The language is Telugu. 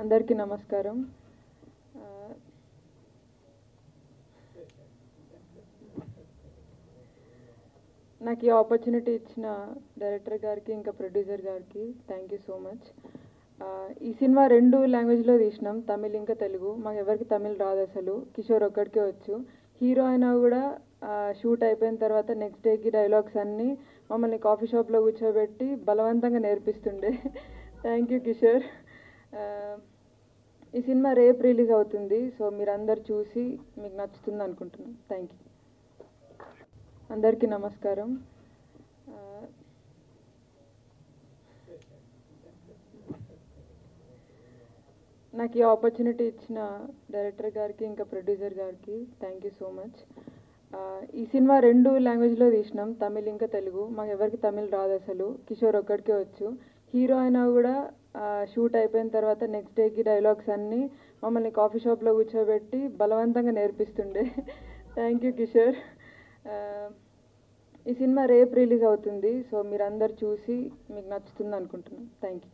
అందరికీ నమస్కారం. నాకు ఈ ఆపర్చునిటీ ఇచ్చిన డైరెక్టర్ గారికి ఇంకా ప్రొడ్యూసర్ గారికి థ్యాంక్ యూ సో మచ్. ఈ సినిమా 2 లాంగ్వేజ్లో తీసినాం, తమిళ్ ఇంకా తెలుగు. మాకు ఎవరికి తమిళ్ రాదు అసలు, కిషోర్ ఒక్కడికే వచ్చు. హీరో అయినా కూడా షూట్ అయిపోయిన తర్వాత నెక్స్ట్ డేకి డైలాగ్స్ అన్నీ మమ్మల్ని కాఫీ షాప్లో కూర్చోబెట్టి బలవంతంగా నేర్పిస్తుండే. Thank you Kishore. ఈ సినిమా రేపు రిలీజ్ అవుతుంది, సో మీరందరు చూసి మీకు నచ్చుతుంది అనుకుంటున్నాను. Thank you. అందరికీ నమస్కారం. నాకు ఈ ఆపర్చునిటీ ఇచ్చిన డైరెక్టర్ గారికి ఇంకా ప్రొడ్యూసర్ గారికి థ్యాంక్ యూ సో మచ్. ఈ సినిమా 2 లాంగ్వేజ్లో తీసినాం, తమిళ్ ఇంకా తెలుగు. మాకు ఎవరికి తమిళ్ రాదు అసలు, కిషోర్ ఒక్కడికే వచ్చు. హీరో అయినా కూడా షూట్ అయిపోయిన తర్వాత నెక్స్ట్ డేకి డైలాగ్స్ అన్నీ మమ్మల్ని కాఫీ షాప్లో కూర్చోబెట్టి బలవంతంగా నేర్పిస్తుండే. Thank you Kishore. ఈ సినిమా రేపు రిలీజ్ అవుతుంది, సో మీరందరు చూసి మీకు నచ్చుతుంది అనుకుంటున్నాను. Thank you.